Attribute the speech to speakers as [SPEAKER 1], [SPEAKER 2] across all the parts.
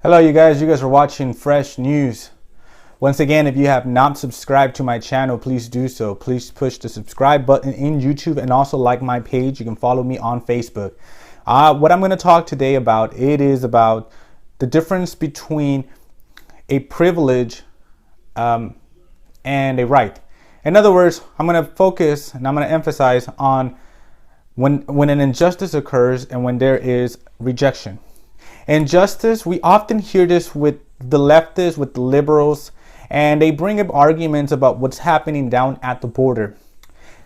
[SPEAKER 1] Hello, you guys. You guys are watching Fresh News. Once again, if you have not subscribed to my channel, please do so. Please push the subscribe button in YouTube and also like my page. You can follow me on Facebook. What I'm going to talk today about, it is about the difference between a privilege and a right. In other words, I'm going to focus and I'm going to emphasize on when an injustice occurs and when there is rejection. Injustice, we often hear this with the leftists, with the liberals, and they bring up arguments about what's happening down at the border.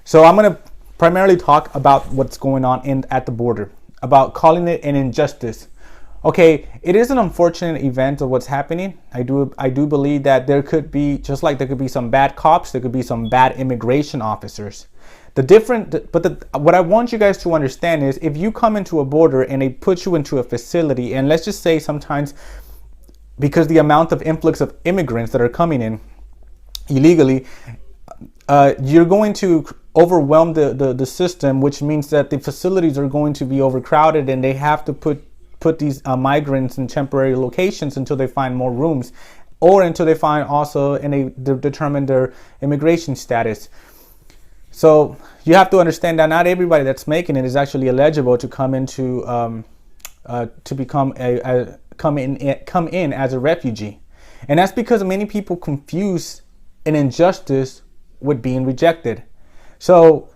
[SPEAKER 1] So I'm going to primarily talk about what's going on at the border, about calling it an injustice. Okay, it is an unfortunate event of what's happening. I do believe that there could be, just like there could be some bad cops, there could be some bad immigration officers. What I want you guys to understand is, if you come into a border and they put you into a facility, and let's just say sometimes because the amount of influx of immigrants that are coming in illegally, you're going to overwhelm the system, which means that the facilities are going to be overcrowded and they have to put these migrants in temporary locations until they find more rooms, or until they find also and they determine their immigration status. So you have to understand that not everybody that's making it is actually eligible to come into come in as a refugee, and that's because many people confuse an injustice with being rejected. So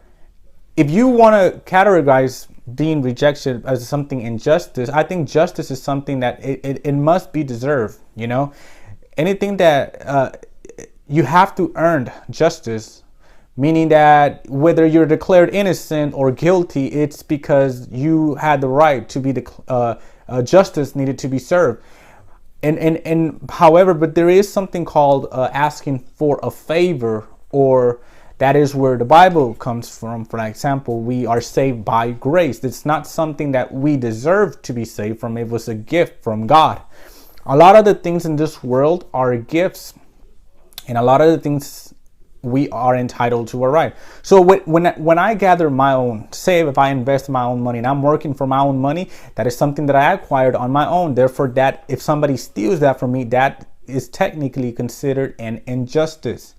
[SPEAKER 1] if you want to categorize being rejected as something injustice, I think justice is something that it must be deserved. You know, anything that you have to earn justice. Meaning that whether you're declared innocent or guilty, it's because you had the right to be justice needed to be served. And however, but there is something called asking for a favor, or that is where the Bible comes from. For example, we are saved by grace. It's not something that we deserve to be saved from. It was a gift from God. A lot of the things in this world are gifts, and a lot of the things we are entitled to a right. So when I gather my own, say if I invest my own money and I'm working for my own money, that is something that I acquired on my own. Therefore, that if somebody steals that from me, that is technically considered an injustice.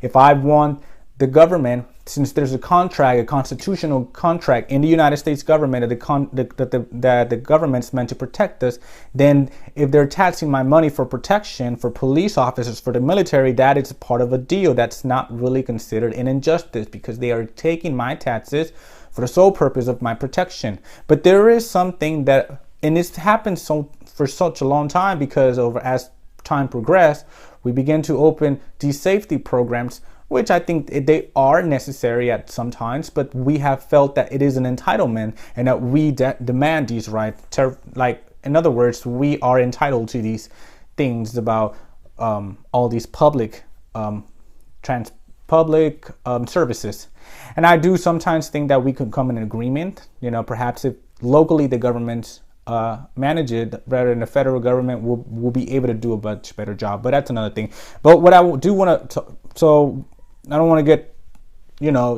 [SPEAKER 1] If I want the government, since there's a contract, a constitutional contract in the United States government that the government's meant to protect us, then if they're taxing my money for protection, for police officers, for the military, that is part of a deal. That's not really considered an injustice, because they are taking my taxes for the sole purpose of my protection. But there is something that, and this happens for such a long time, because as time progressed, we begin to open these safety programs, which I think they are necessary at some times, but we have felt that it is an entitlement and that we demand these rights. Like, in other words, we are entitled to these things about all these public services. And I do sometimes think that we could come in agreement, perhaps if locally the government manage it rather than the federal government, will be able to do a much better job. But that's another thing. But what I do want to, so I don't want to get,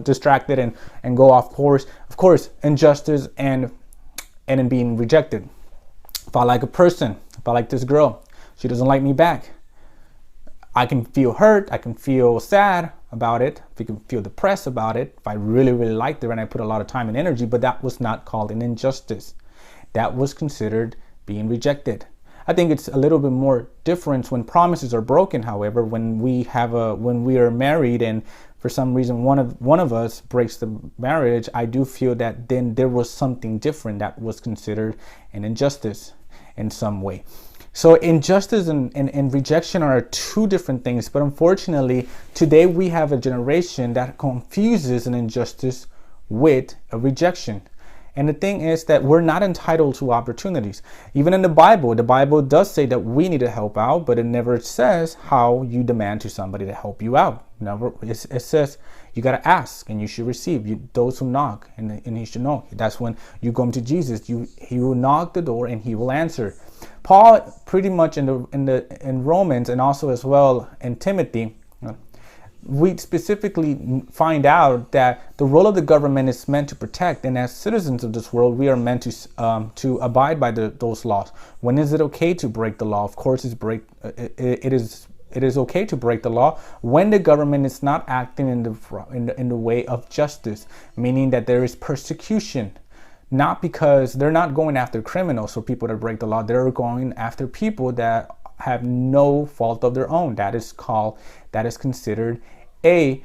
[SPEAKER 1] distracted and go off course. Of course, injustice and in being rejected. If I like a person, if I like this girl, she doesn't like me back, I can feel hurt. I can feel sad about it. If you can feel depressed about it, if I really, really liked her and I put a lot of time and energy, but that was not called an injustice. That was considered being rejected. I think it's a little bit more different when promises are broken. However, when we are married and for some reason one of us breaks the marriage, I do feel that then there was something different that was considered an injustice in some way. So injustice and rejection are two different things. But unfortunately, today we have a generation that confuses an injustice with a rejection. And the thing is that we're not entitled to opportunities. Even in the Bible does say that we need to help out, but it never says how you demand to somebody to help you out. It says you got to ask and you should receive. Those who knock and he should know. That's when you come to Jesus. He will knock the door and he will answer. Paul pretty much in Romans, and also as well in Timothy, we specifically find out that the role of the government is meant to protect, and as citizens of this world, we are meant to abide by those laws. When is it okay to break the law? Of course, it is okay to break the law when the government is not acting in the way of justice, meaning that there is persecution. Not because they're not going after criminals or people that break the law, they're going after people that have no fault of their own. That is considered a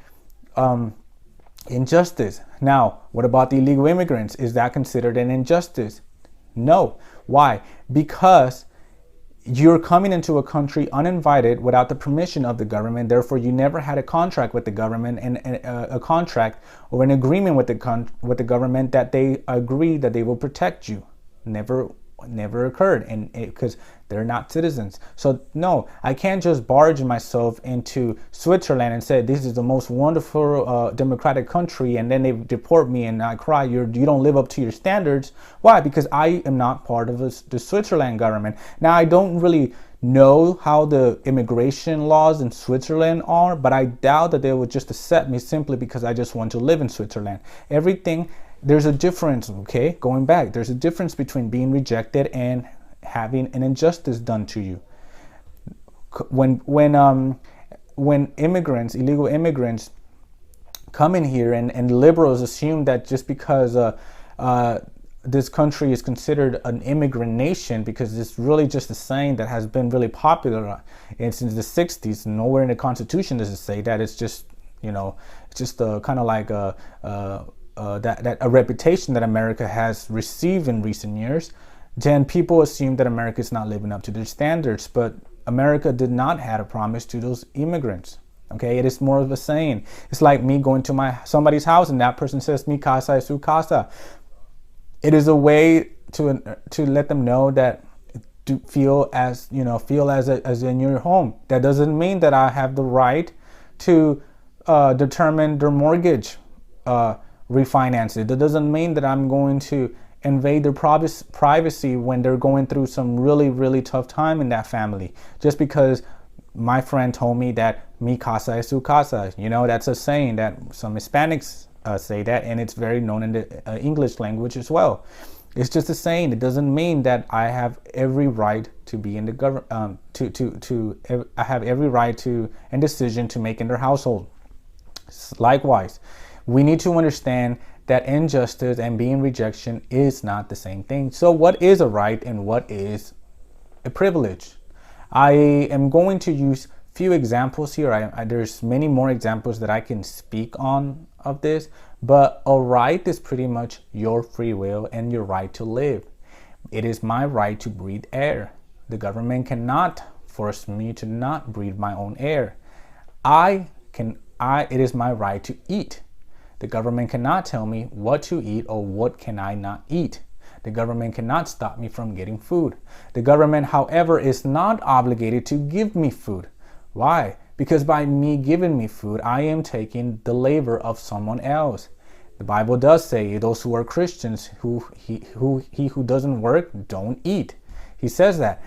[SPEAKER 1] injustice. Now, what about the illegal immigrants? Is that considered an injustice? No. Why? Because you're coming into a country uninvited without the permission of the government. Therefore, you never had a contract with the government and a contract or an agreement with the government that they agree that they will protect you. Never occurred, and because they're not citizens. So no, I can't just barge myself into Switzerland and say this is the most wonderful democratic country, and then they deport me and I cry, you don't live up to your standards. Why? Because I am not part of the Switzerland government. Now, I don't really know how the immigration laws in Switzerland are, but I doubt that they would just accept me simply because I just want to live in Switzerland. There's a difference, okay? Going back, there's a difference between being rejected and having an injustice done to you. When illegal immigrants come in here and liberals assume that just because this country is considered an immigrant nation, because it's really just a saying that has been really popular and since the 60s. Nowhere in the Constitution does it say that. It's just, it's just kind of like a reputation that America has received in recent years. Then people assume that America is not living up to their standards, but America did not have a promise to those immigrants. Okay, it is more of a saying. It's like me going to somebody's house and that person says, "Mi casa es su casa." It is a way to let them know that to feel as in your home. That doesn't mean that I have the right to determine their mortgage refinance it. That doesn't mean that I'm going to invade their privacy when they're going through some really, really tough time in that family. Just because my friend told me that "mi casa es su casa." That's a saying that some Hispanics say that, and it's very known in the English language as well. It's just a saying. It doesn't mean that I have every right to be in the government. I have every right to and decision to make in their household. Likewise, we need to understand that injustice and being rejection is not the same thing. So what is a right and what is a privilege? I am going to use few examples here. There's many more examples that I can speak on of this, but a right is pretty much your free will and your right to live. It is my right to breathe air. The government cannot force me to not breathe my own air. It is my right to eat. The government cannot tell me what to eat or what can I not eat. The government cannot stop me from getting food. The government, however, is not obligated to give me food. Why? Because by me giving me food, I am taking the labor of someone else. The Bible does say those who are Christians, he who doesn't work, don't eat. He says that.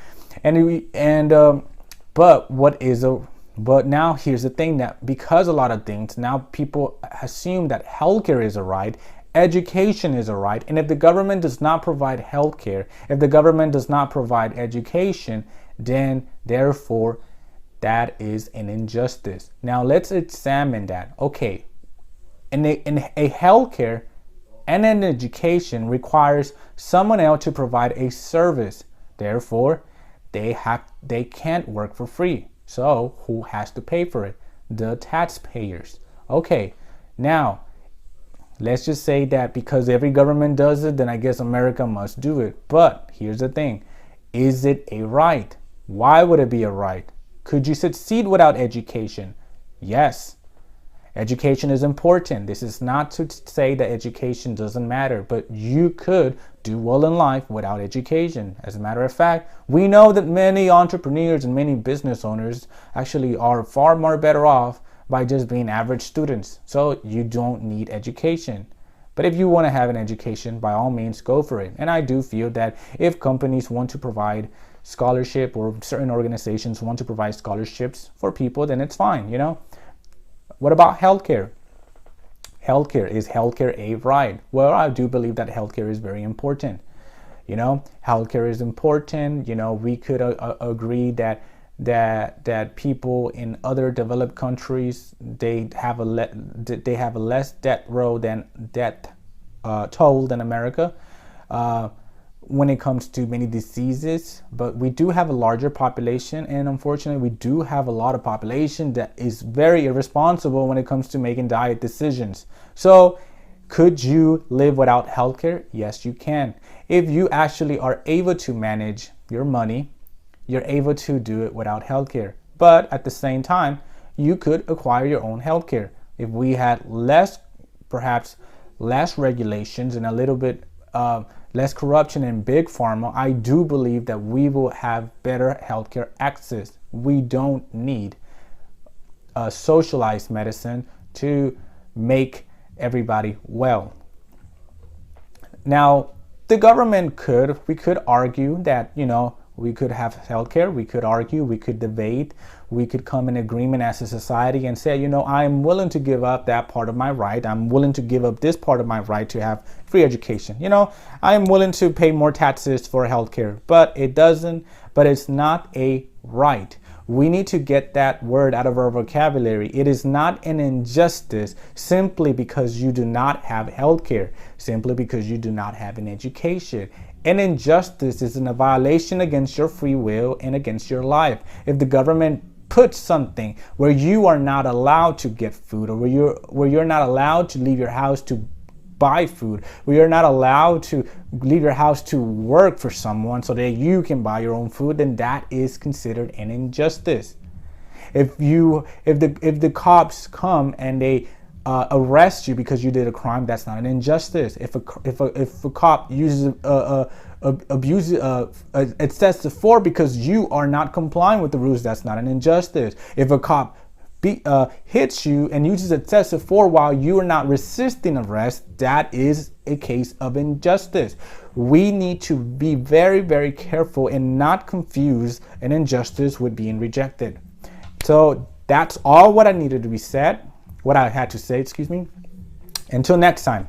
[SPEAKER 1] But now here's the thing, that because a lot of things, now people assume that healthcare is a right, education is a right, and if the government does not provide healthcare, if the government does not provide education, then therefore that is an injustice. Now let's examine that. Okay, in a healthcare and an education requires someone else to provide a service. Therefore, they can't work for free. So who has to pay for it? The taxpayers. Okay, now let's just say that because every government does it, then I guess America must do it. But here's the thing. Is it a right? Why would it be a right? Could you succeed without education? Yes. Education is important. This is not to say that education doesn't matter, but you could do well in life without education. As a matter of fact, we know that many entrepreneurs and many business owners actually are far more better off by just being average students. So you don't need education. But if you want to have an education, by all means, go for it. And I do feel that if companies want to provide scholarship or certain organizations want to provide scholarships for people, then it's fine, What about healthcare? Healthcare, is healthcare a right? Well, I do believe that healthcare is very important. Healthcare is important. We could agree that people in other developed countries, they have a less death row than death toll than America when it comes to many diseases. But we do have a larger population, and unfortunately we do have a lot of population that is very irresponsible when it comes to making diet decisions. So could you live without healthcare? Yes, you can. If you actually are able to manage your money, you're able to do it without healthcare. But at the same time, you could acquire your own healthcare. If we had perhaps less regulations and a little bit less corruption in big pharma, I do believe that we will have better healthcare access. We don't need socialized medicine to make everybody well. Now, the government we could argue that, we could have healthcare, we could argue, we could debate, we could come in agreement as a society and say, I'm willing to give up that part of my right. I'm willing to give up this part of my right to have free education. I'm willing to pay more taxes for healthcare, but it's not a right. We need to get that word out of our vocabulary. It is not an injustice simply because you do not have healthcare, simply because you do not have an education. An injustice is a violation against your free will and against your life. If the government puts something where you are not allowed to get food, or where you're not allowed to leave your house to buy food, where you're not allowed to leave your house to work for someone so that you can buy your own food, then that is considered an injustice. If the cops come and they arrest you because you did a crime, that's not an injustice. If a cop uses excessive force because you are not complying with the rules, that's not an injustice. If a cop hits you and uses excessive force while you are not resisting arrest, that is a case of injustice. We need to be very, very careful and not confuse an injustice with being rejected. So that's all what I needed to be said. What I had to say, excuse me. Until next time.